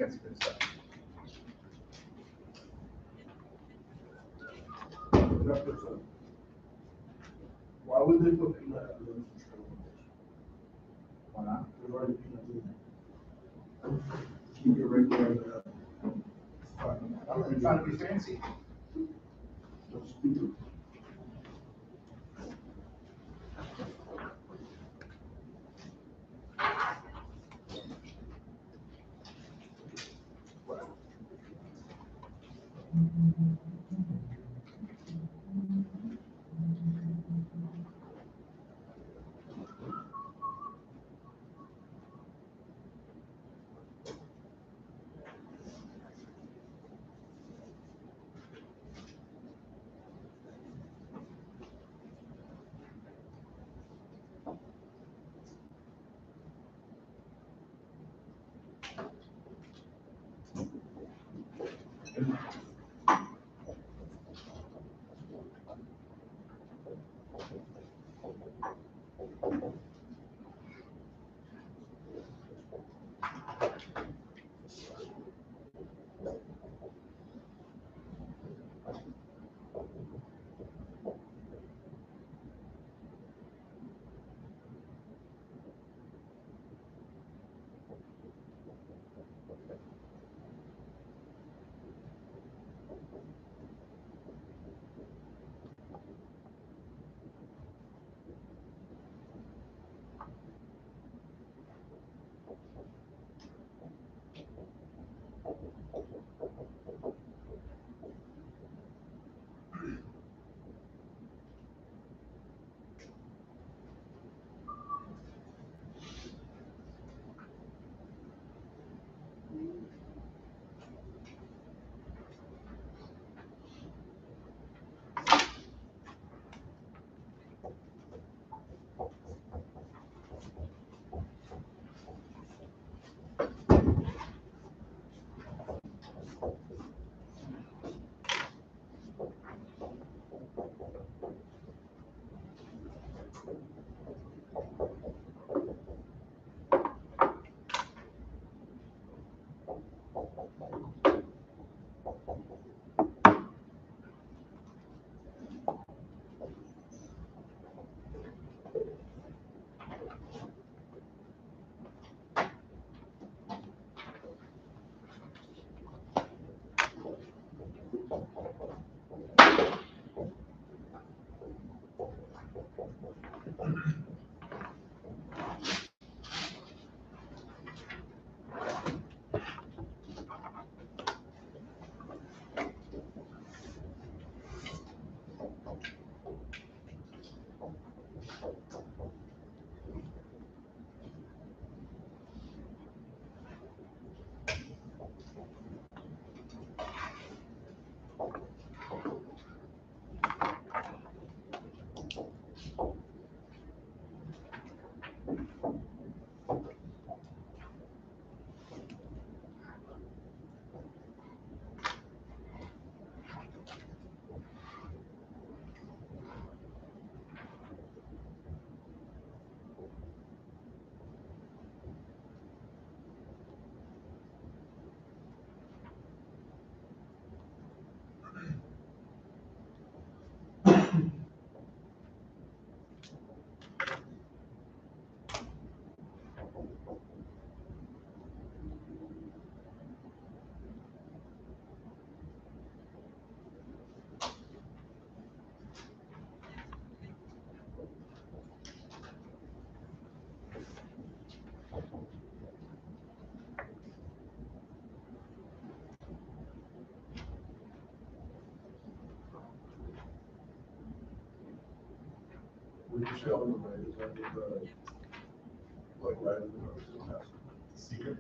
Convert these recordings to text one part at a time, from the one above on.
That's good stuff. Why would they put peanut at the Why not? There's already peanuts in there. Keep it right there. I'm trying to be fancy. That's stupid. We just got on the way, is that the, like, right in the house? Secret.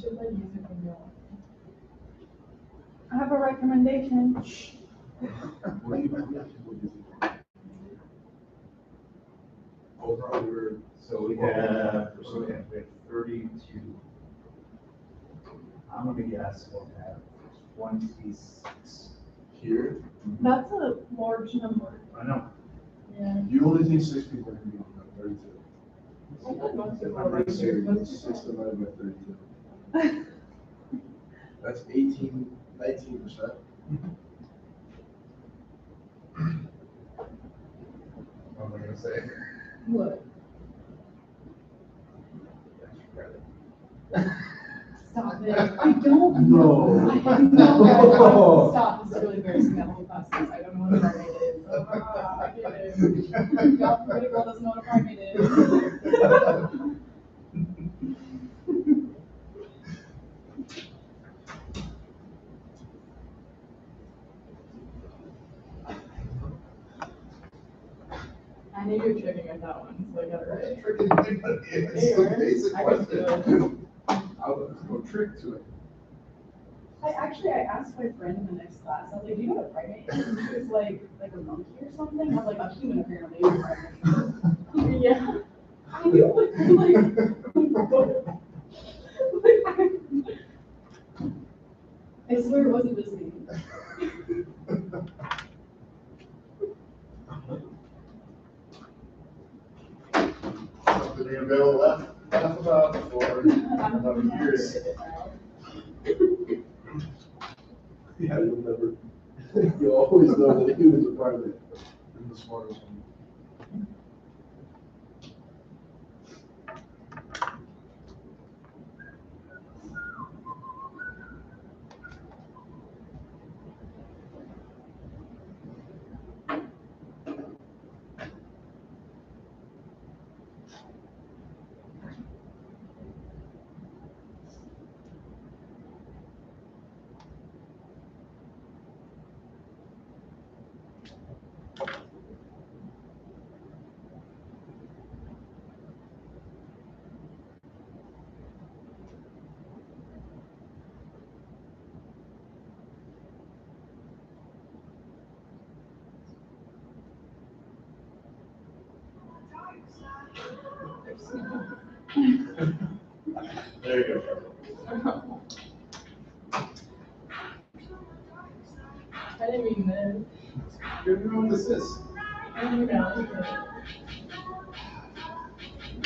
should play music when you're walking. I have a recommendation. What do you think? Overall, we were. So we have 32. I'm gonna guess we'll have 26. Here, That's a large number. I know. Yeah. you only think 6 people are gonna be on that 32. I thought most people I'm were pretty here, sure but it's 6 divided by 32. That's 19%. What am I gonna say? what? Stop it. I don't know. No. I know. Stop. This is really embarrassing. That whole class is. I don't know what a primate is. I get it. God forbid a girl doesn't know what a primate is. I knew you were tricking with that one, so I got it right. Tricking anybody, it's the basic I can do question. There's no trick to it. I asked my friend in the next class, I was like, do you know what a primate is? And she was like a monkey or something. I was like, a human apparently is a primate. Yeah. I knew I swear it wasn't just me. Something you're gonna be able to laugh about for another years. Yeah, you'll never, you'll always know that he was a private and the smartest one. There you go. I didn't mean this. You don't know what this is. I don't know.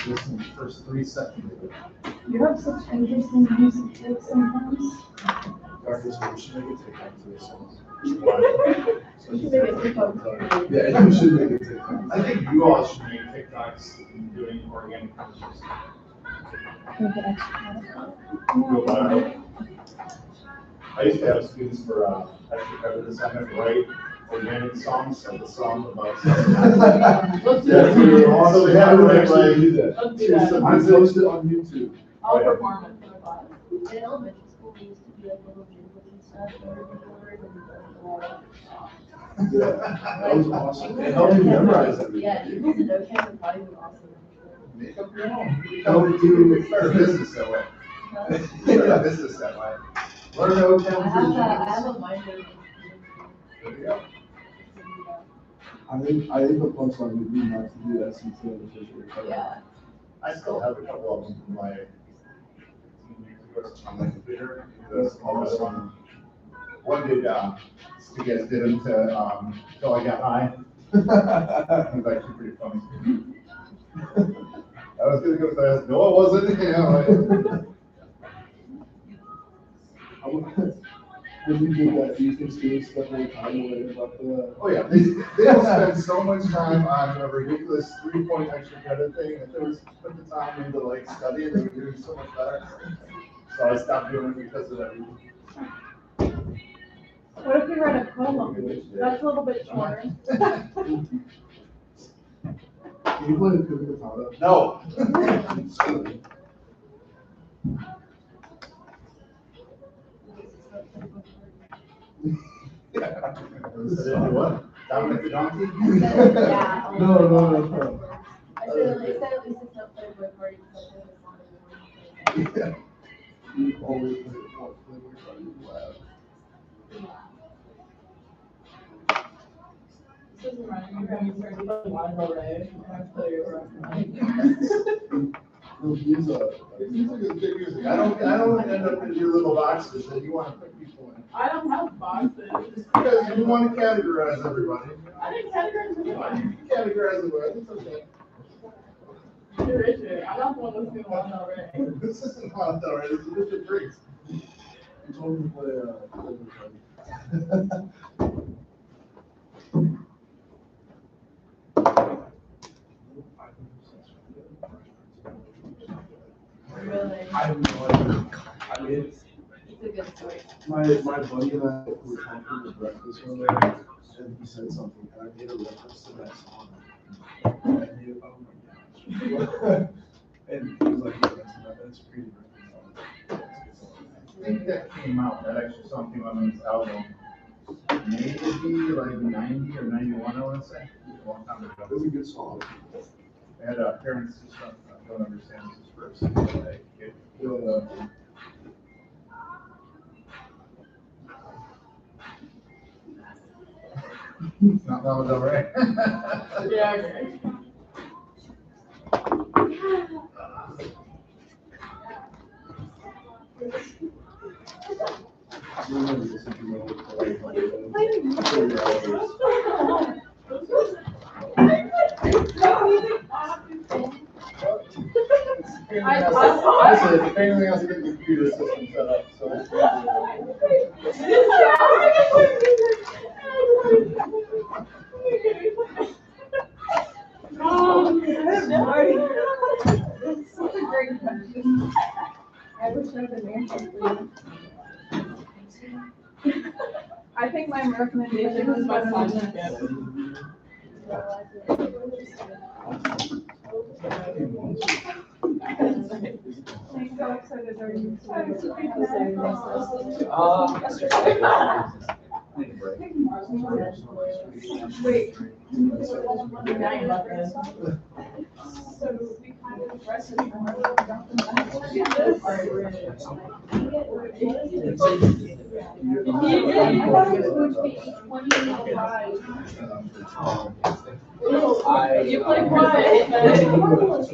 Listen to the first 3 seconds of it. You have such interesting music takes sometimes. Darkest, we should make a TikTok to this song. Why? You should make a TikTok. Yeah, you should make a TikTok. I think you all should make TikToks doing organic conversation. Make it extra. Go viral. I used to have students for extra credit assignment write organic songs, like a song about. Let's do Yeah, that. we were also Yeah, I would actually like, do that. Let's do that. I post it on YouTube. I'll perform it for the class. In elementary school, we used to do like little jingles and stuff, and we Yeah, that was awesome. It helped me memorize everything. yeah, jingles and ochem are probably the awesome. Make up your own. Start a business that way. Start a business that way. Learn how to I have a binder. There you go. I think the punchline would be not to do that since the official. Yeah. I still have a couple of them from my 15 years ago on my computer. The smallest one. One did, you guys did them to, till I got high. It was actually pretty funny. I was gonna go fast. No, I wasn't. You know, When you did that, do you think students spent more time worrying about the? oh yeah, they will spend so much time on a ridiculous 3-point extra credit thing. If they was put the time into like studying, they would do so much better. So I stopped doing it because of that reason. What if we read a poem? That's a little bit shorter. Can you play the Kuka Matata? No. What? Dominic the donkey? Yeah. No. I said at least it's not Playboy party. Yeah. You always put it what flavor are you glad? This is reminding me when you started with Lana Del Rey, and I play your No, he's a Music is good music. I don't end up in your little boxes that you want to put people in. I don't have boxes. Because you want to categorize everybody. I didn't categorize You anyone. can categorize everybody, it's okay. You're Richard. I'm not the one that's doing Lana Del Rey. This isn't Lana Del Rey, this is Richard Briggs. you told me to play flavor party. Really? I have no idea. I mean, It's a good story. my buddy and I were talking with breakfast one day, and he said something, and I made a reference to that song. And he, oh my gosh. And he was like, yeah, that's pretty I think that came out, that extra song came out on this album. Maybe like 90 or 91, I want to say. A long time ago. It was a good song. I had parents who don't understand this first. Like, it- It's not Lana Del Rey. Yeah, okay. Listen, the family has a good computer system set up, so. That's such a great question. I wish I could answer for you. I think my recommendation was My my son. son. I'm so excited are you? Wait. So we kind of rested You play quiet. You play Christmas.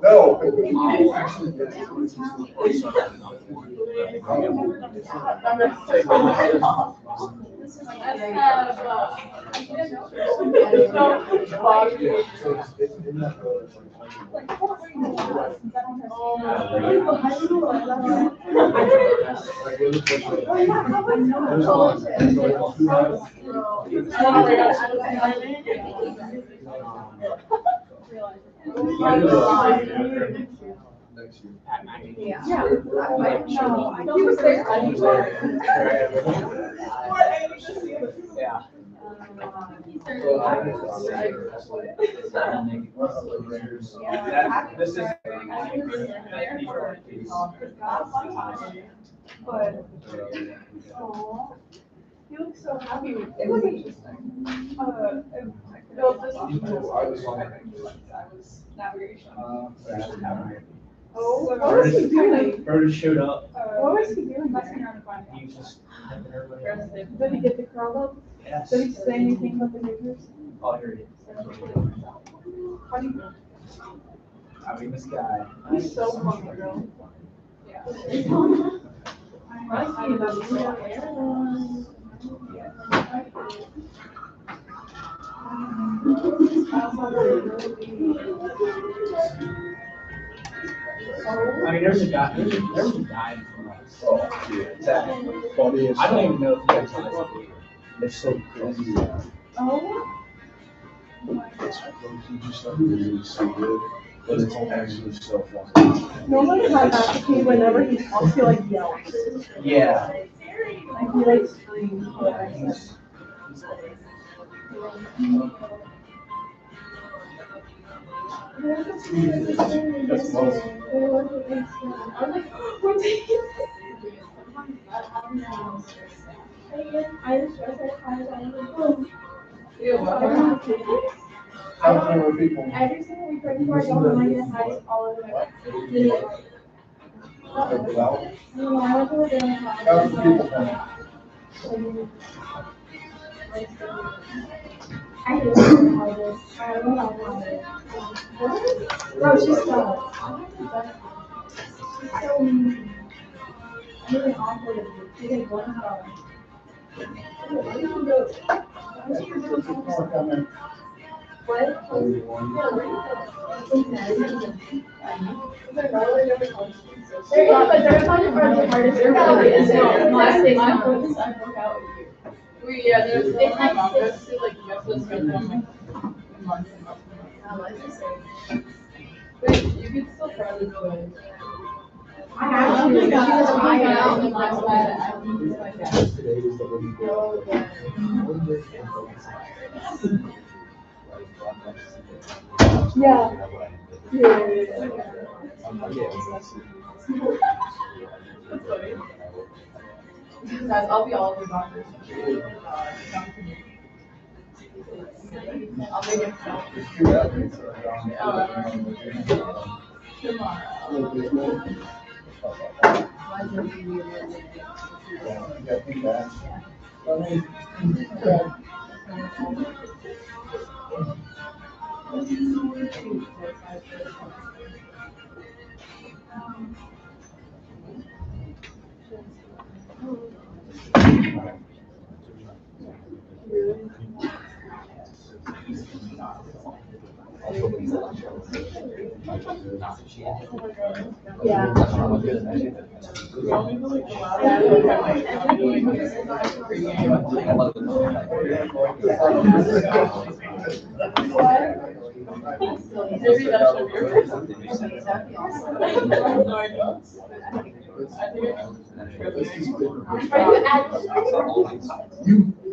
No. Next year. Yeah. I he was there. Yeah. This is. But, aw, he looks so happy. It was interesting. I was navigation. Oh, what was he doing? Bird showed up. What was he doing? Messing around the fun. He was just. Did he get the crowd up? Yes. Did he say anything about the neighbors? Oh, here he is. How do you? I mean, this guy. He's so funny, girl. Yeah. I mean, there's a guy from us. That, I don't even know if you guys know. It's so crazy. Oh. It's low-key just like really so good, but it's actually so funny. Normally my faculty, whenever he talks, he like yells. Yeah. Like he like screams. That's awesome. I was like, we're taking I just How many people? every single week right before I go home, I get hives all over my back. How's the people coming? I hate to how this. I don't know how it. Bro, she's so. She's so mean. I'm really awkward of you. She didn't want to how. What did you do? What? There is, but they're not your friends. They're really is. My friends, I work out with you. Yeah, there's It's like like mom, six. that's like yes, that's right now. Months and months. Wait, you can still try this way. I actually got She was I crying got out in in the my last bed. bed. Today is the living Oh, yeah. Yeah. Guys, I'll be all of your doctors. I'll make it felt maybe that should be your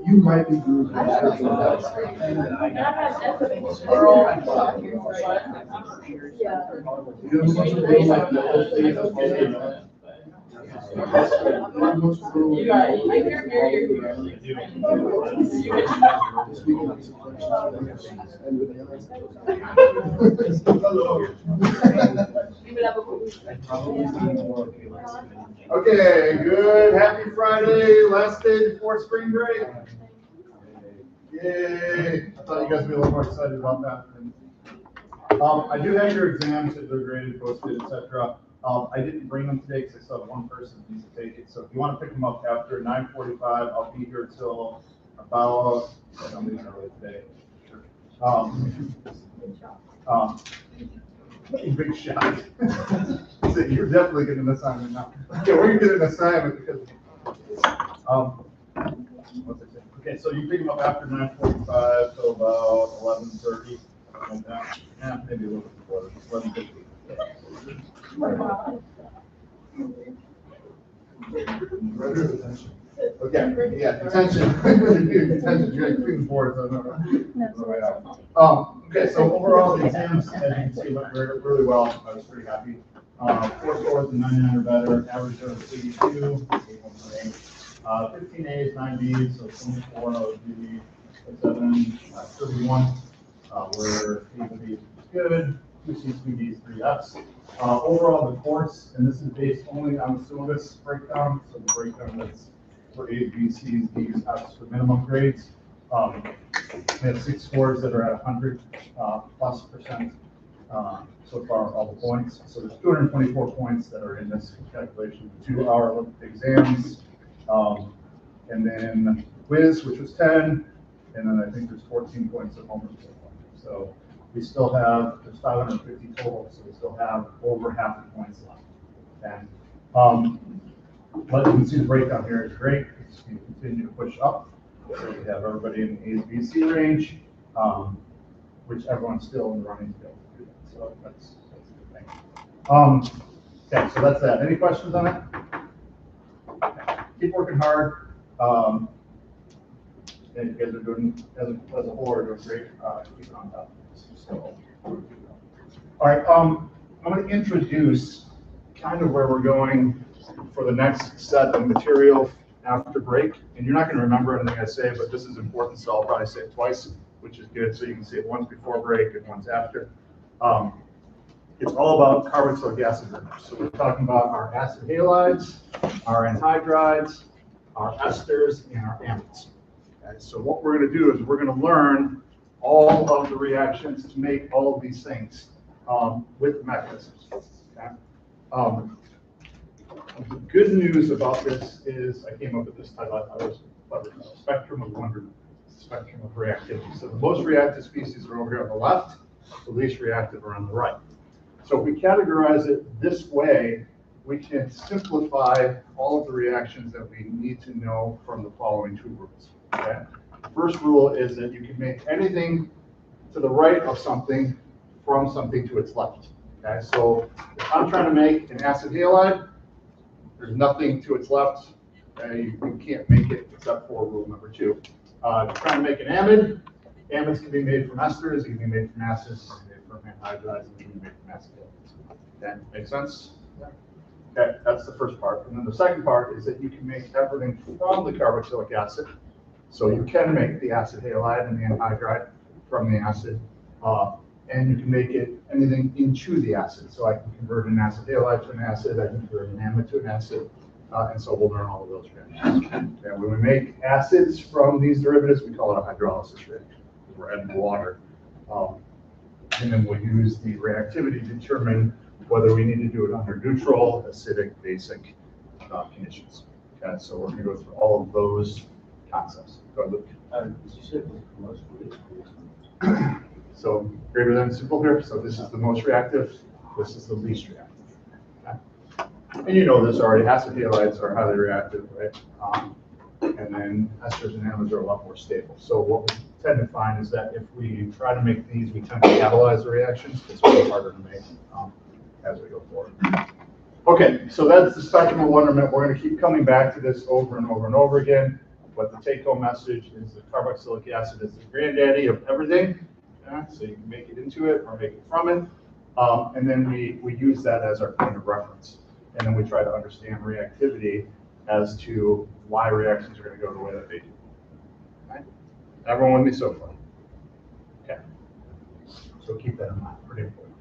You might be rude. Okay, good, happy Friday, last day before spring break. Yay, I thought you guys would be a little more excited about that. I do have your exams that they're graded, posted, etc. I didn't bring them today because I still have one person who needs to take it. So if you want to pick them up after 9:45, I'll be here till about, I'm leaving early today. Big shot. So you're definitely getting an assignment now. Okay, we're gonna get an assignment because, what's it say? Okay, so you pick them up after 9:45 till about 11:30. Like that. Yeah, maybe a little bit before, 11:50. Okay, yeah, detention. Detention, you're clean boards, I know. Okay, so overall, the exams, as you can see, went really well. I was pretty happy. 4 scores and 99 or better, average of 82, 15 A's, 9 B's, so 24 of the 7, 31. Where A and B is good, 2 C's, 2 D's, 3 F's. Overall, the course, and this is based only on the syllabus breakdown, so the breakdown that's for A's, B's, C's, D's, F's for minimum grades. We have 6 scores that are at 100 plus percent so far, all the points. So there's 224 points that are in this calculation, 2-hour exams, and then quiz, which was 10, and then I think there's 14 points of homework so far. So we still have, there's 550 total, so we still have over half the points left. And but you can see the breakdown here is great. It's going to continue to push up. So we have everybody in the A, B, C range, which everyone's still in the running to be able to do that. So that's a good thing. Okay, so that's that. Any questions on that? Okay. Keep working hard. And you guys are doing, as a whole, are doing great. Keep it on top. So, all right, I'm going to introduce kind of where we're going for the next set of material after break. And you're not going to remember anything I say, but this is important, so I'll probably say it twice, which is good. So you can see it once before break and once after. it's all about carboxylic acid derivatives. So we're talking about our acid halides, our anhydrides, our esters, and our amides. Okay, so what we're going to do is we're going to learn all of the reactions to make all of these things with mechanisms. Okay? The good news about this is I came up with this title. I was clever. Spectrum of wonderment. Spectrum of reactivity. So the most reactive species are over here on the left, the least reactive are on the right. So if we categorize it this way, we can simplify all of the reactions that we need to know from the following two rules. Okay? The first rule is that you can make anything to the right of something from something to its left. Okay? So if I'm trying to make an acid halide, there's nothing to its left. Okay? You can't make it except for rule number 2. If you're trying to make an amide, amides can be made from esters, it can be made from acids, it can be made from anhydrides, it can be made from acid halides. Okay, make sense? Yeah. Okay, that's the first part. And then the second part is that you can make everything from the carboxylic acid. So you can make the acid halide and the anhydride from the acid, and you can make it anything into the acid. So I can convert an acid halide to an acid, I can convert an amide to an acid, and so we'll learn all of those reactions. And when we make acids from these derivatives, we call it a hydrolysis reaction. We're adding water. And then we'll use the reactivity to determine whether we need to do it under neutral, acidic, basic conditions. Okay, so we're going to go through all of those concepts. Go ahead, Luke. You said it was most reactive. So greater than simple here. So this is the most reactive. This is the least reactive. Okay? And you know this already. Acid halides are highly reactive, right? And then esters and amides are a lot more stable. So what we tend to find is that if we try to make these, we tend to catalyze the reactions. It's way harder to make as we go forward. Okay, so that's the spectrum of wonderment. We're going to keep coming back to this over and over and over again. But the take-home message is that carboxylic acid is the granddaddy of everything. Yeah? So you can make it into it or make it from it. And then we use that as our point of reference. And then we try to understand reactivity as to why reactions are going to go the way that they do. Okay? Everyone with me so far? Okay. So keep that in mind. Pretty important.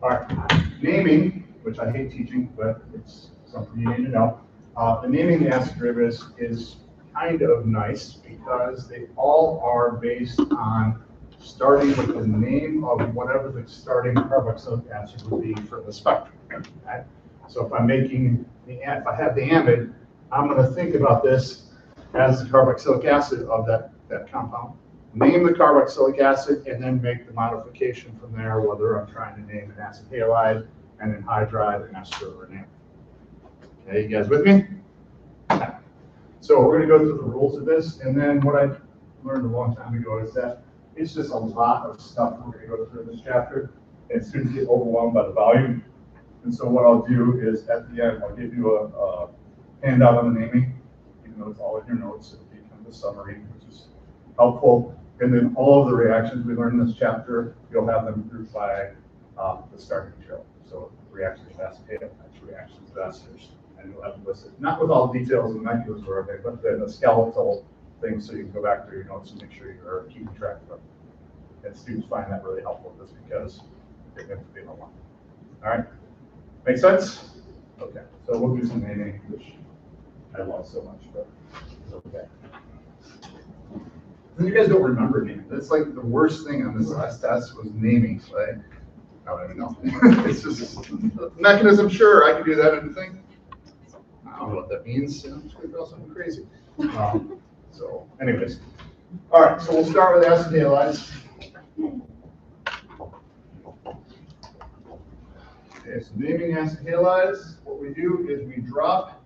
All right. Naming, which I hate teaching, but it's something you need to know. The naming the acid derivatives is kind of nice because they all are based on starting with the name of whatever the starting carboxylic acid would be for the spectrum. Okay? So if I'm making if I have the amide, I'm going to think about this as the carboxylic acid of that compound. Name the carboxylic acid and then make the modification from there, whether I'm trying to name an acid halide, an anhydride, an ester, or an amide. Okay, you guys with me? Okay. So we're going to go through the rules of this, and then what I learned a long time ago is that it's just a lot of stuff we're going to go through in this chapter, and students get overwhelmed by the volume. And so what I'll do is at the end, I'll give you a handout on the naming, even though it's all in your notes. It'll be kind of a summary, which is helpful. And then all of the reactions we learned in this chapter, you'll have them grouped by the starting material. So reactions of acid halides, reactions of esters, and you'll have them listed. Not with all the details and mechanisms or everything, but then the skeletal things so you can go back through your notes and make sure you're keeping track of them. And students find that really helpful just because they have to be in a lot. All right? Make sense? Okay, so we'll do some naming, which I love so much, but it's okay. And you guys don't remember naming. That's like the worst thing on this last test was naming. Like, I don't even know. It's just mechanism. Sure, I can do that and think. I don't know what that means. You know, I'm just gonna draw something crazy. So, anyways, all right. So we'll start with acid halides. Okay, so naming acid halides, what we do is we drop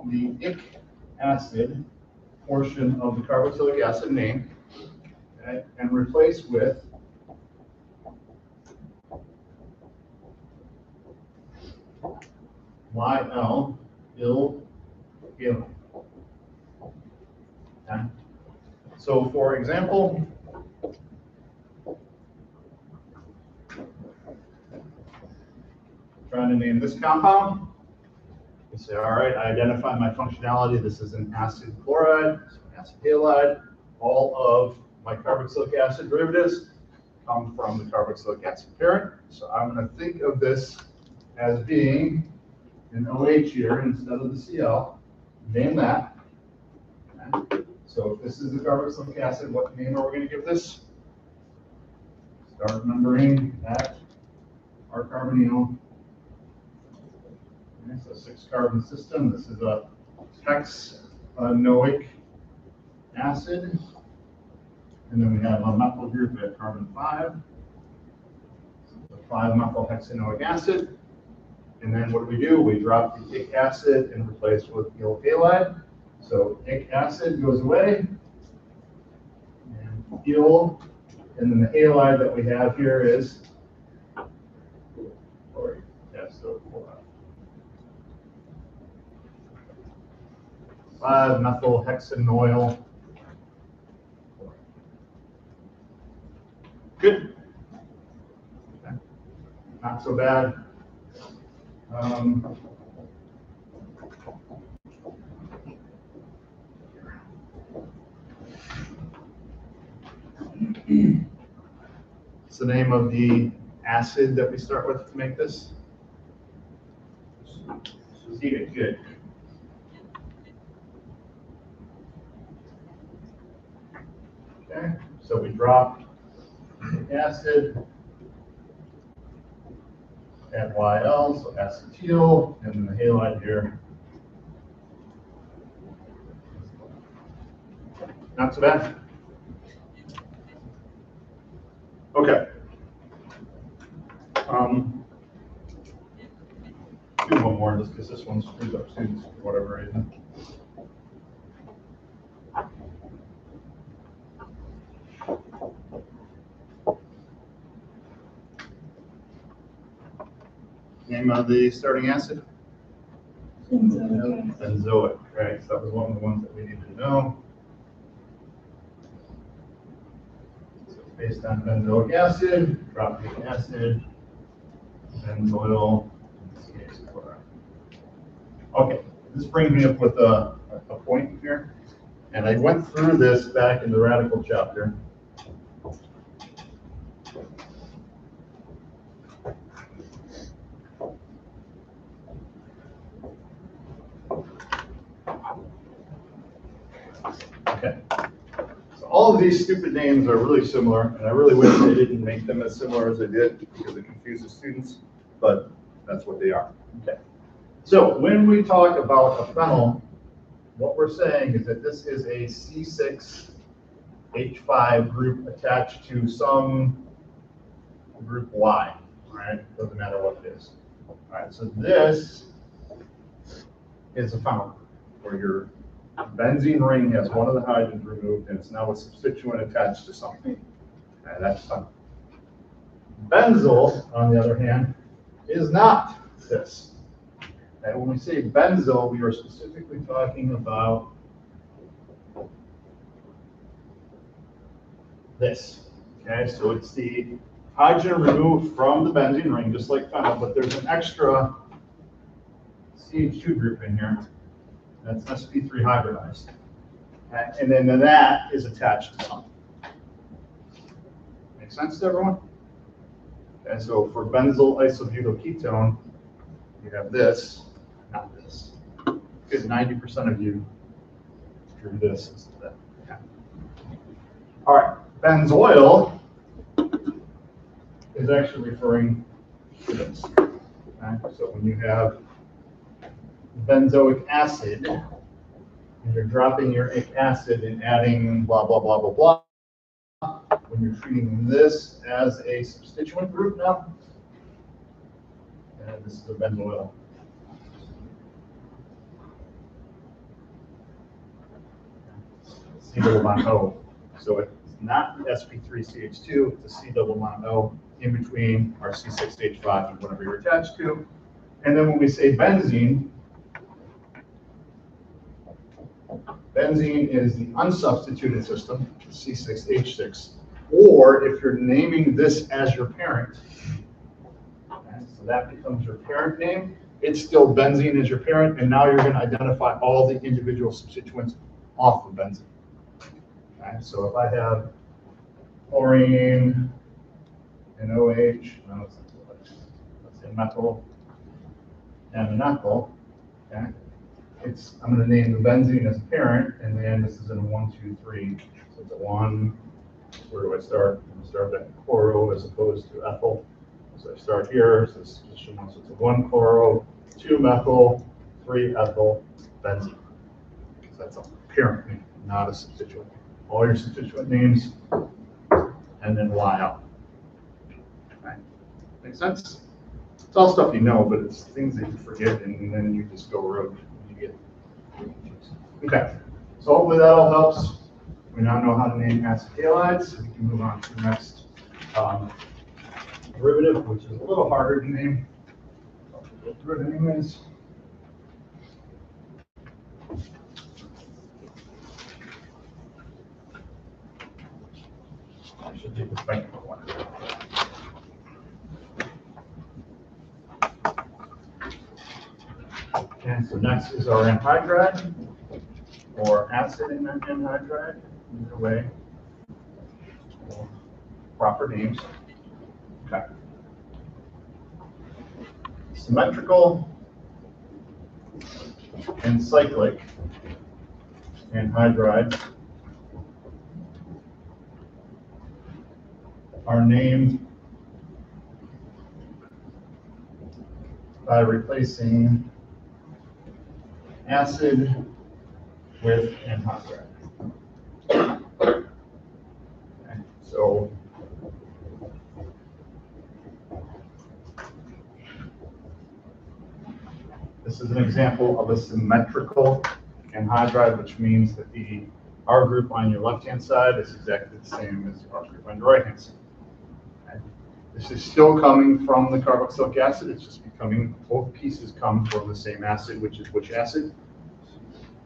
the ic acid portion of the carboxylic acid name, okay, and replace with YL ill healing. Okay. So for example, trying to name this compound, you say, all right, I identify my functionality. This is an acid chloride, acid halide. All of my carboxylic acid derivatives come from the carboxylic acid parent. So I'm going to think of this as being an OH here instead of the Cl. Name that. Okay. So if this is the carboxylic acid, what name are we going to give this? Start numbering at our carbonyl. Okay, so 6-carbon system. This is a hexanoic acid. And then we have a methyl group at carbon 5. So 5-methylhexanoic acid. And then what do? We drop the ic acid and replace with ethyl halide. So ic acid goes away. And ethyl. And then the halide that we have here is 5-methylhexanoyl. Good. Okay. Not so bad. What's the name of the acid that we start with to make this? Acetic. Good. Okay, so we drop the acid at YL, so acetyl, and then the halide here. Not so bad. Okay. Do one more just because this one screws up students for whatever reason. Name of the starting acid? Benzoic. Benzoic, right? So that was one of the ones that we needed to know. So it's based on benzoic acid, propionic acid, benzoyl, CH chloride. Okay, this brings me up with a point here. And I went through this back in the radical chapter. Okay. So all of these stupid names are really similar, and I really wish they didn't make them as similar as they did because it confuses students, but that's what they are. Okay. So when we talk about a phenyl, what we're saying is that this is a C6H5 group attached to some group Y, all right? Doesn't matter what it is. All right, so this is a phenyl where your benzene ring has one of the hydrogens removed and it's now a substituent attached to something. Okay, that's phenyl. Benzyl, on the other hand, is not this. And when we say benzyl, we are specifically talking about this. Okay, so it's the hydrogen removed from the benzene ring, just like phenyl, but there's an extra CH2 group in here. That's sp3 hybridized. Okay, and then that is attached to something. Make sense to everyone? Okay, so for benzyl isobutylketone, you have this. Not this. Good 90% of you drew this instead. Okay. All right, benzoyl is actually referring to this. Okay. So when you have benzoic acid, and you're dropping your ic acid and adding blah, blah, blah, blah, blah, when you're treating this as a substituent group now, and this is a benzoyl. C double bond O. So it's not sp3CH2, it's a C double bond O in between our C6H5 and whatever you're attached to. And then when we say benzene, benzene is the unsubstituted system, C6H6. Or if you're naming this as your parent, okay, so that becomes your parent name, it's still benzene as your parent, and now you're going to identify all the individual substituents off of benzene. Okay, so if I have chlorine, an OH, no, let's say methyl, and an ethyl. Okay, I'm going to name the benzene as parent, and then this is in a 1, 2, 3. So it's a 1. Where do I start? I'm going to start at chloro as opposed to ethyl. So I start here. So it's a 1 chloro, 2 methyl, 3 ethyl, benzene. So that's a parent name, not a substituent. All your substituent names, and then YL. Okay. Make sense? It's all stuff you know, but it's things that you forget, and then you just go rogue. You get confused. Okay. So hopefully that all helps. We now know how to name acid halides. We can move on to the next derivative, which is a little harder to name. I'll go through it anyways. I should take this back for one. And so next is our anhydride, or acid in anhydride, either way. Proper names. Okay. Symmetrical and cyclic anhydrides are named by replacing acid with anhydride. Okay. So this is an example of a symmetrical anhydride, which means that the R group on your left-hand side is exactly the same as the R group on your right-hand side. Okay. This is still coming from the carboxylic acid. It's just becoming, both pieces come from the same acid, which is which acid?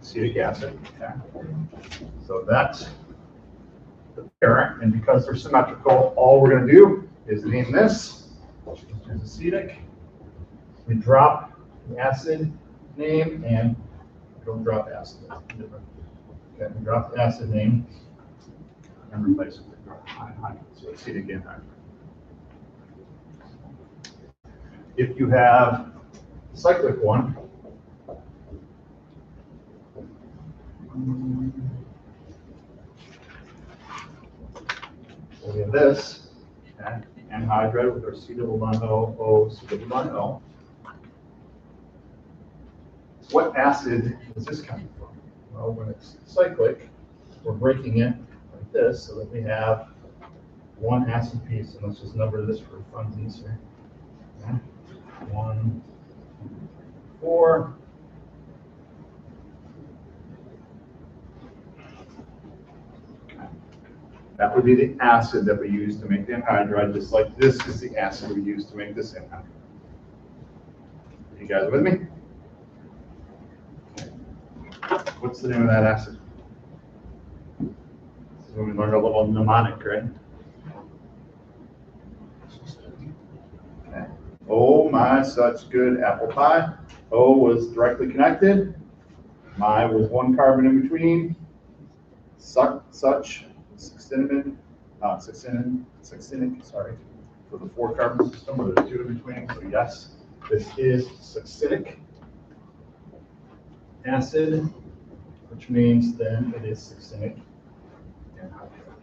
Acetic acid. Okay. So that's the parent, and because they're symmetrical, all we're going to do is name this, which is acetic. We drop the acid name, and we don't drop acid. Different. Okay, we drop the acid name and replace it with anhydride. So acetic anhydride. If you have the cyclic one, so we have this, okay, anhydride with our C double bond O, O, C double bond O. What acid is this coming from? Well, when it's cyclic, we're breaking it like this so that we have one acid piece, and let's just number this for funsies here. Okay. 1, 4. Okay. That would be the acid that we use to make the anhydride, just like this is the acid we use to make this anhydride. You guys with me? What's the name of that acid? This is when we learned a little mnemonic, right? Okay. Oh my, such good apple pie. O was directly connected. My was 1 carbon in between. Such, succinic, sorry, for the 4 carbon system, or the 2 in between. So yes, this is succinic acid, which means then it is succinic anhydride.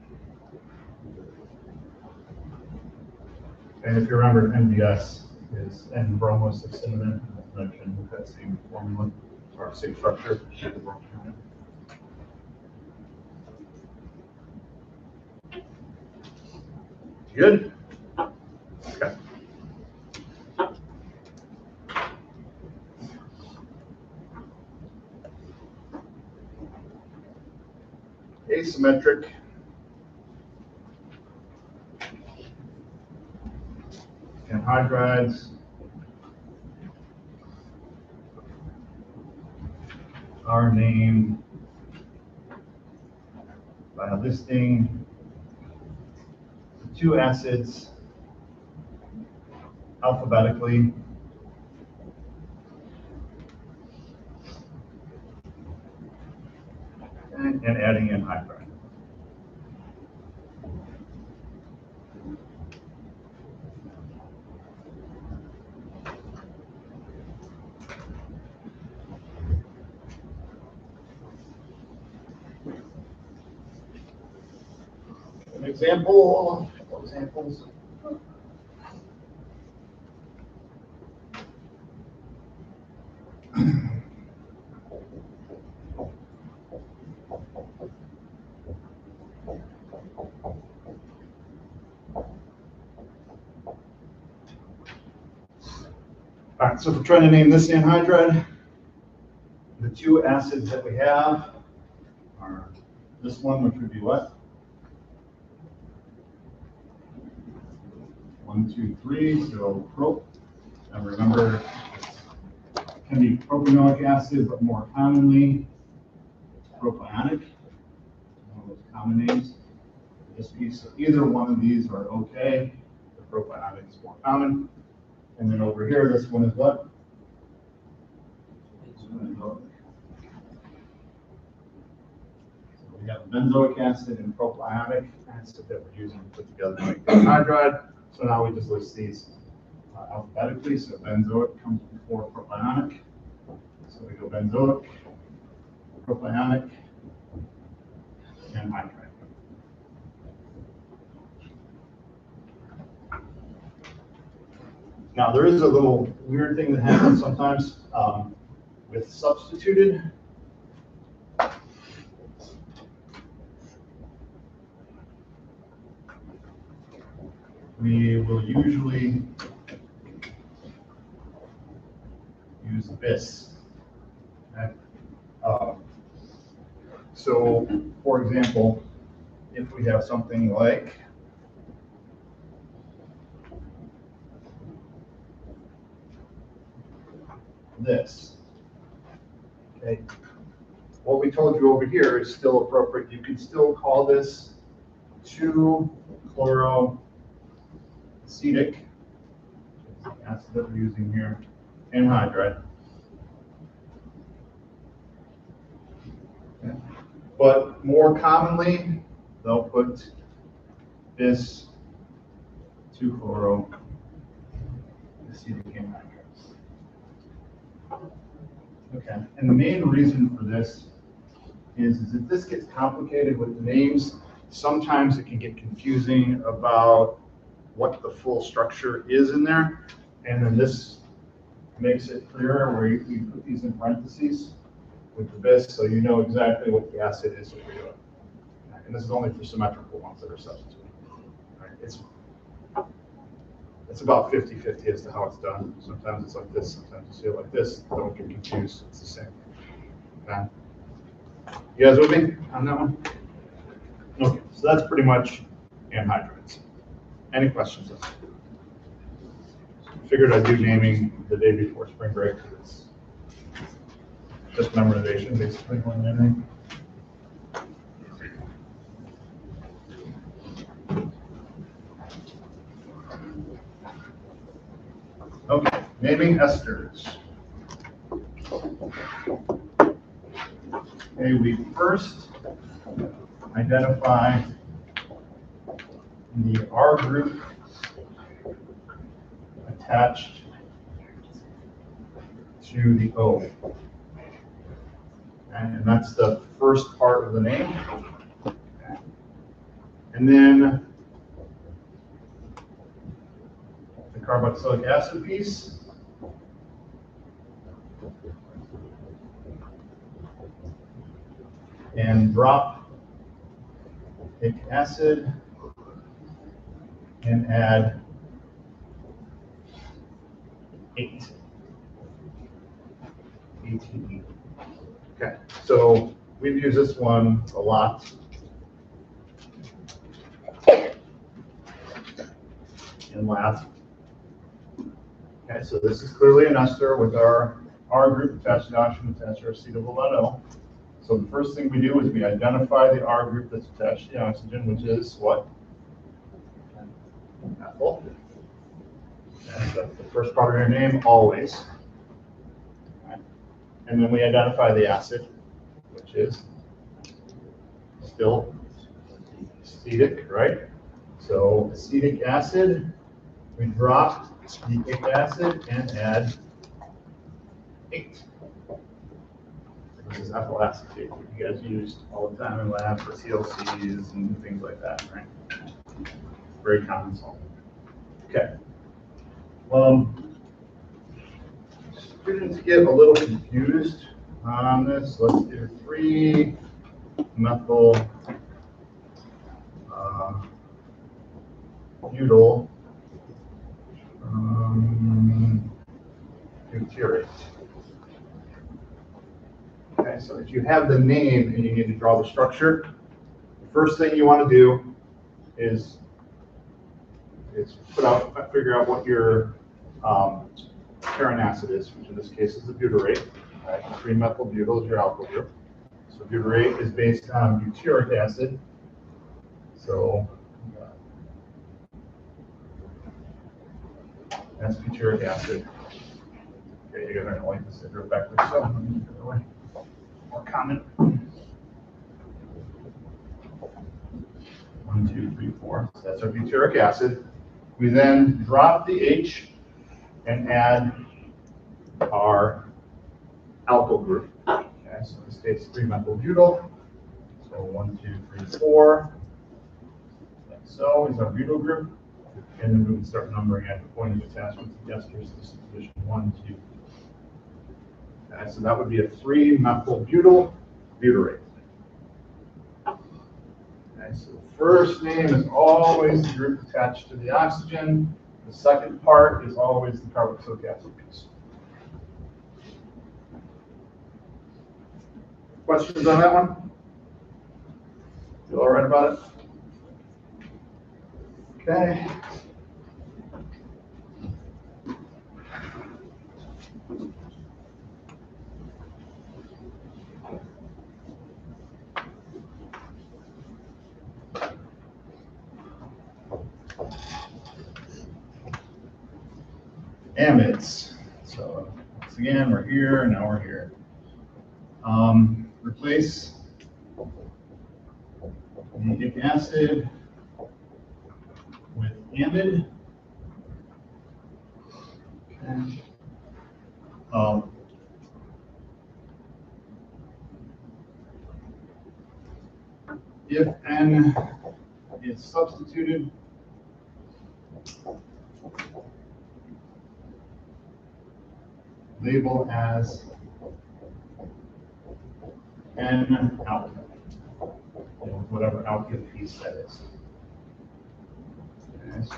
And if you remember, NBS is N-bromosuccinimate, as mentioned, with that same formula or same structure. Good? Okay. Asymmetric anhydrides are named by listing the 2 acids alphabetically and adding anhydride. example, examples. All right, so if we're trying to name this anhydride, the two acids that we have are this one, which would be what? 1, 2, 3, so prop. And remember, it can be propanoic acid, but more commonly, propionic. One of those common names for this piece. So either one of these are okay. The propionic is more common. And then over here, this one is what? So we have benzoic acid and propionic acid that we're using to put together to make anhydride. So now we just list these alphabetically. So benzoic comes before propionic. So we go benzoic, propionic, and hydride. Now there is a little weird thing that happens sometimes with substituted. We will usually use this. Okay? So, for example, if we have something like this, okay, what we told you over here is still appropriate. You could still call this 2-chloroacetic, the acid that we're using here, anhydride. Okay. But more commonly, they'll put this 2-chloroacetic anhydride. Okay, and the main reason for this is if this gets complicated with the names, sometimes it can get confusing about what the full structure is in there. And then this makes it clearer where you put these in parentheses with the bis, so you know exactly what the acid is that we're doing. And this is only for symmetrical ones that are substituted. Right? It's about 50-50 as to how it's done. Sometimes it's like this, sometimes you see it like this. Don't get confused, it's the same. Okay. You guys with me on that one? Okay, so that's pretty much anhydrides. Any questions? Figured I'd do naming the day before spring break. It's just memorization, basically, more than anything. Okay, naming esters. Okay, we first identify the R group attached to the O. And that's the first part of the name. And then the carboxylic acid piece. And drop ic acid and add 8. ATE. Okay, so we've used this one a lot. In lab. Okay, so this is clearly an ester with our R group attached to the oxygen attached to our acetyl. So the first thing we do is we identify the R group that's attached to the oxygen, which is what? Methyl. And that's the first part of your name, always. Okay. And then we identify the acid, which is still acetic, right? So acetic acid, we drop the ic acid and add 8. This is ethyl acetate, which you guys use all the time in lab for CLCs and things like that, right? Very common salt. Okay. Students get a little confused on this. Let's do 3-methyl butyl butyrate. Okay, so if you have the name and you need to draw the structure, the first thing you want to do is figure out what your parent acid is, which in this case is the butyrate. Right? 3-methyl butyl is your alkyl group. So butyrate is based on butyric acid. So that's butyric acid. Okay, you're going to like this if you're backwards, so let me get it away. More common. 1, 2, 3, 4. So that's our butyric acid. We then drop the H and add our alkyl group. Okay, so in this case, 3-methyl butyl. So 1, 2, 3, 4. Like so is our butyl group. And then we can start numbering at the point of attachment to esters. This is position 1, 2. Okay, so that would be a 3-methyl butyl butyrate. Okay, so the first name is always the group attached to the oxygen. The second part is always the carboxylic acid piece. Questions on that one? Feel all right about it? Okay. Amides. So once again, we're here, and now we're here. Replace the acid with amide. Okay. If N is substituted, label as N alkyl, whatever alkyl piece that is. Okay, so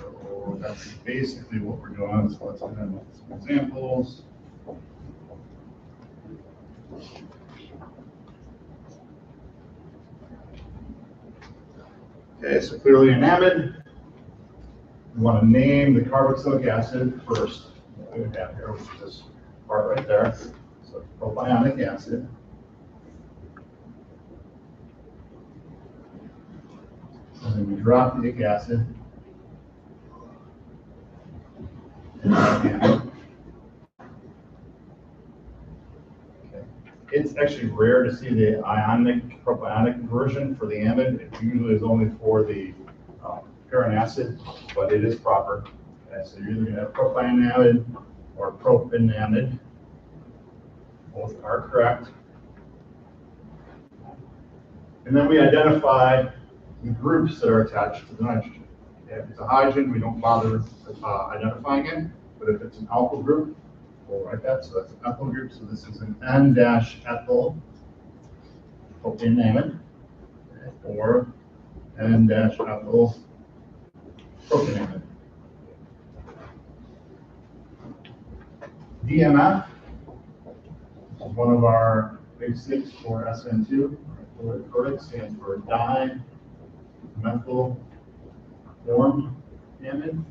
that's basically what we're doing. So let's look at some examples. Okay, so clearly an amide. We want to name the carboxylic acid first. What we have here, which is this part right there. So propionic acid. And then we drop the acid. Okay. It's actually rare to see the ionic propionic version for the amide. It usually is only for the parent acid, but it is proper. Okay, so you're either going to have propionamide or propionamide. Both are correct. And then we identify the groups that are attached to the nitrogen. Okay, if it's a hydrogen, we don't bother identifying it, but if it's an alkyl group, we'll write that. So that's an ethyl group. So this is an N-ethyl propionamide, or N-ethyl propionamide. DMF is one of our big six for SN2. Codec stands for dimethyl formamide.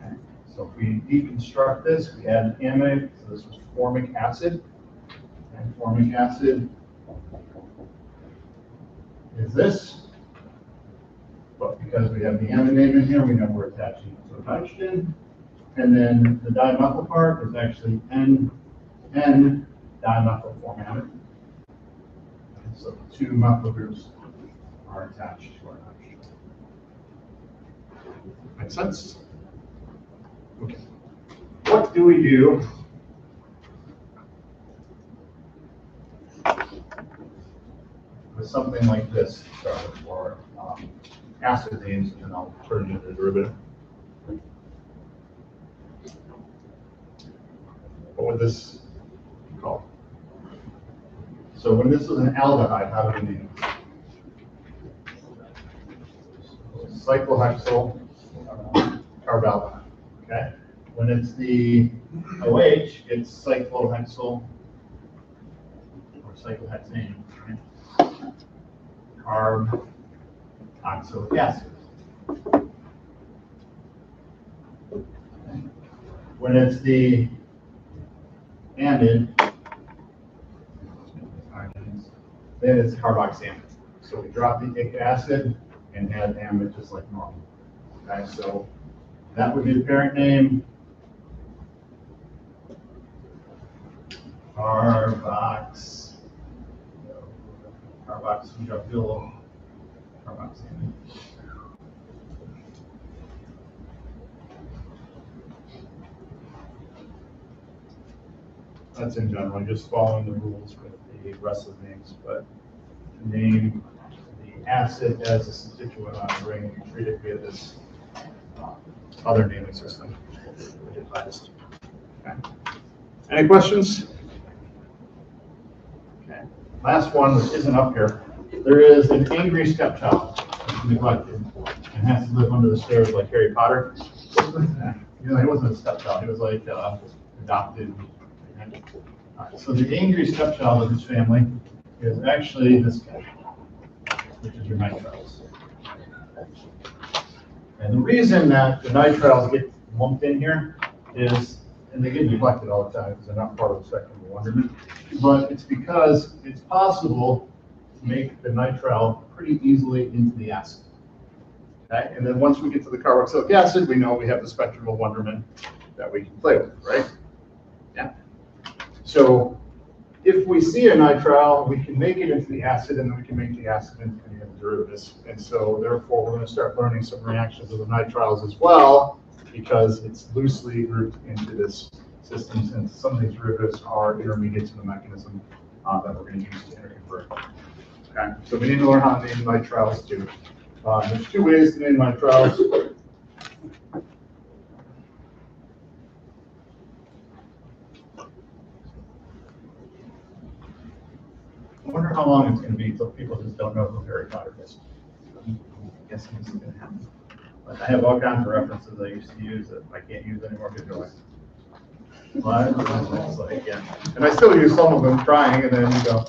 Okay. So if we deconstruct this, we add an amide. So this was formic acid. And formic acid is this. But because we have the amide name in here, we know we're attaching to a nitrogen. And then the dimethyl part is actually N-dimethyl formamide. So the two methyl groups are attached to our nitrogen. Make sense? Okay. What do we do something like this for acid names, and I'll turn it into a derivative. What would this be called? So when this is an aldehyde, how do we name it? Cyclohexyl carbaldehyde. Okay. When it's the OH, it's cyclohexyl or cyclohexane, right? Carboxylic acid. When it's the amide, then it's carboxamide. So we drop the acid and add amide just like normal. Okay, so that would be the parent name. Carboxyl carboxamide. That's in general, just following the rules with the rest of the names, but to name the acid as a constituent on a ring, you treat it via this other naming system. Okay. Any questions? Okay. Last one, which isn't up here. There is an angry stepchild who's neglected and has to live under the stairs like Harry Potter. You know, he wasn't a stepchild, he was like adopted. So the angry stepchild of his family is actually this guy, which is your nitriles. And the reason that the nitriles get lumped in here is, and they get neglected all the time because they're not part of the spectrum of wonderment, but it's because it's possible to make the nitrile pretty easily into the acid. Okay? And then once we get to the carboxylic acid, we know we have the spectrum of wonderment that we can play with, right? Yeah. So if we see a nitrile, we can make it into the acid, and then we can make the acid into any of the derivatives. And so therefore, we're going to start learning some reactions of the nitriles as well, because it's loosely grouped into this system, since some of these derivatives are intermediates in the mechanism that we're going to use to interconvert. Okay, so we need to learn how to name nitriles too. There's two ways to name nitriles. I wonder how long it's going to be until people just don't know who Harry Potter is. I'm guessing this is going to happen. But I have all kinds of references I used to use that I can't use anymore because they're like, well, it's like, yeah. And I still use some of them trying, and then you go,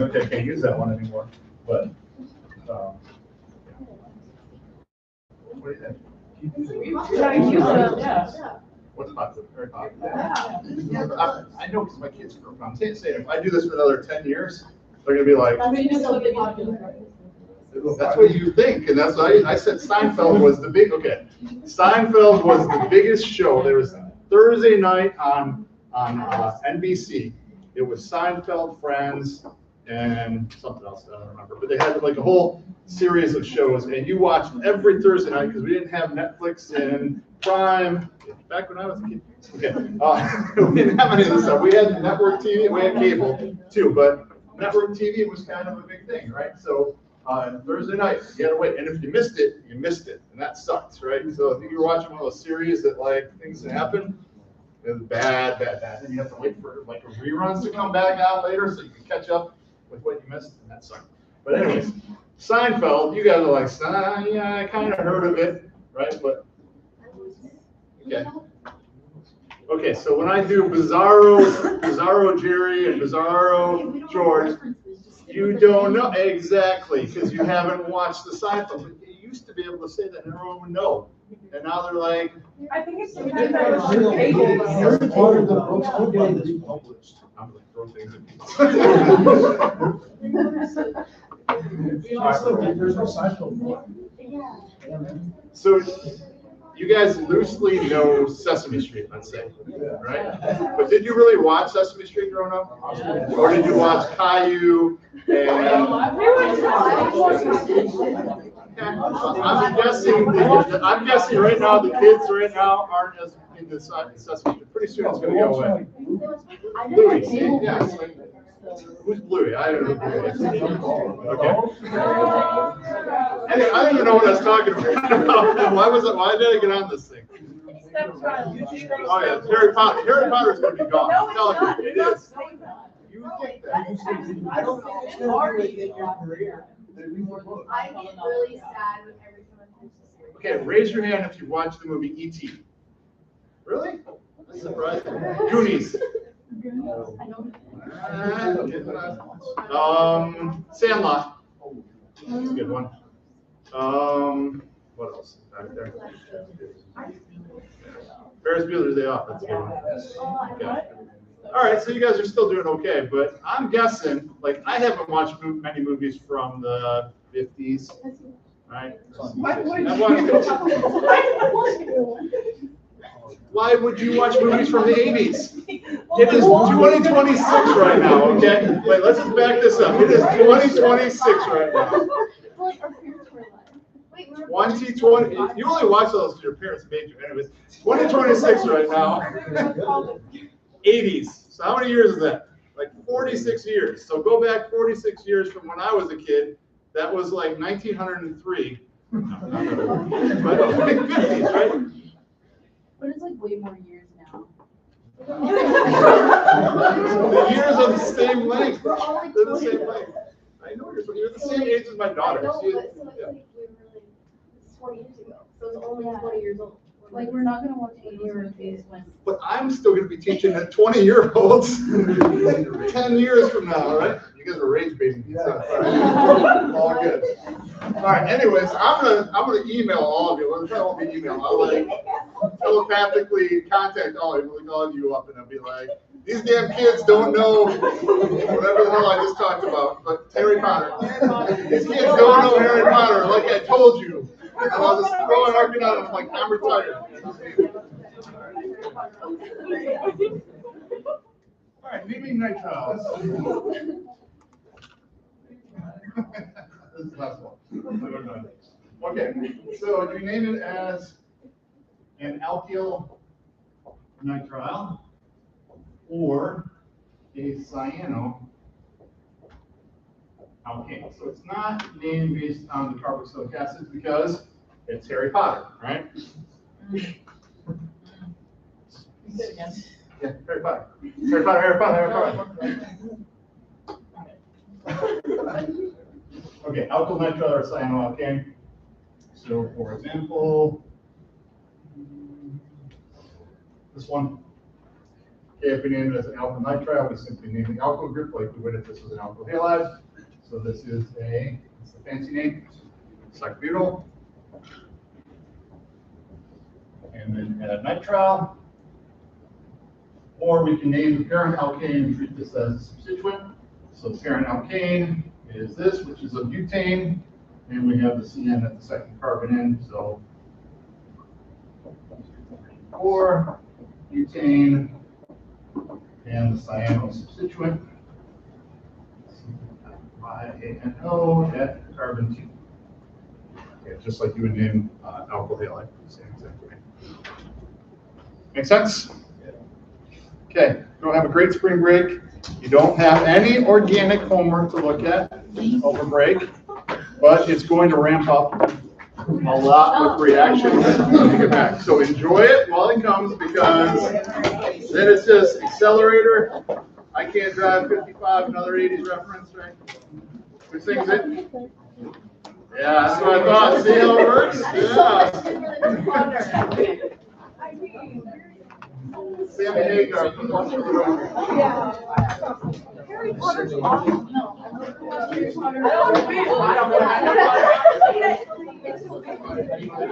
okay, I can't use that one anymore. But, what do you think? Yeah. What's popular? Very popular. I know because my kids grew up on saying if I do this for another 10 years, they're going to be like, that's what you think. And that's why I said Seinfeld was the big, okay. Seinfeld was the biggest show. There was Thursday night on NBC. It was Seinfeld, Friends, and something else that I don't remember. But they had like a whole series of shows, and you watched every Thursday night because we didn't have Netflix and Prime. Back when I was a kid. Okay. We didn't have any of this stuff. We had network TV, we had cable too, but network TV was kind of a big thing, right? So Thursday night, you had to wait. And if you missed it, you missed it. And that sucks, right? So if you were watching one of those series that like things that happen, it was bad. And you have to wait for like reruns to come back out later so you can catch up with what you missed, and that sucked. But anyways, Seinfeld, you guys are like, yeah, I kind of heard of it, right? But okay. Okay, so when I do Bizarro Jerry and Bizarro George, you don't know exactly because you haven't watched the Seinfeld. But you used to be able to say that and everyone would know. And now they're like, I think it's Part of the books are getting republished. I'm going to throw things at people. There's no Seinfeld. So you guys loosely know Sesame Street, let's say, right? But did you really watch Sesame Street growing up? Or did you watch Caillou and... I'm guessing right now the kids right now aren't as into Sesame Street. Pretty soon it's going to go away. Louis, yeah. Who's Bluey? I don't know who Bluey is. Okay. Anyway, I don't even know what I was talking about. Why did I get on this thing? Oh yeah, Harry Potter. Harry Potter's gonna be gone. I'm telling you, it is. You think that? I don't think it's gonna be in your career. I get really sad when every time I finish the series. Okay, raise your hand if you watched the movie E.T. Really? That's surprising. Goonies. Sandlot. That's a good one. What else? Back there. Ferris Bueller's Day Off. That's a good one. Okay. All right, so you guys are still doing okay, but I'm guessing, like, I haven't watched many movies from the 50s, right? Why would you watch movies from the 80s? It is 2026 right now, okay? Wait, let's just back this up. It is 2026 right now. Like our parents were alive. Wait, we were 2020. You only watch those because your parents made you. Anyways, 2026 right now. 80s. So how many years is that? Like 46 years. So go back 46 years from when I was a kid. That was like 1903. No, not really. But like 50s, right? But it's like way more years now. The years are the same length. We're all like They're the same length. I know you're the same age as my daughter. I know, She- but so it's yeah. like we were like, it's 20 years ago. So it's only 20 years old. Like, we're not gonna watch 80s movies when. But I'm still going to be teaching at 20-year-olds 10 years from now, right? You guys are rage baiting me. So, all good. All right. Anyways, I'm gonna email all of you. Well, it probably won't be email. I'll like telepathically contact all of you. We'll call you up and I'll be like, these damn kids don't know whatever the hell I just talked about. But Harry Potter. These kids don't know Harry Potter, like I told you. And I'll just throw an argument at them like I'm retired. All right, naming night trials. This is the last one. Okay, so you name it as an alkyl nitrile or a cyanoalkane. So it's not named based on the carboxylic acids because it's Harry Potter, right? Say it again. Yeah, Harry Potter. Harry Potter, Harry Potter, Harry Potter. Okay, alkyl nitrile or cyanoalkane. So for example, this one. Okay, if we name it as an alkyl nitrile, we simply name the alkyl group like we would if this was an alkyl halide. So this is a fancy name, cyclobutyl. And then add nitrile. Or we can name the parent alkane and treat this as a substituent. So the parent alkane is this, which is a butane, and we have the CN at the second carbon end. So 4 butane and the cyano substituent. YANO at carbon 2. Okay, just like you would name alkyl halide, same exact way. Make sense? Okay, go have a great spring break. You don't have any organic homework to look at over break, but it's going to ramp up a lot with reactions when you get back. So enjoy it while it comes because then it's just accelerator. I can't drive 55, another 80s reference, right? Who sings it? Yeah, that's what I thought. See how it works? Yeah. Sammy Hagar from the Harry Potter's awesome. No, I love Harry Potter. I don't know.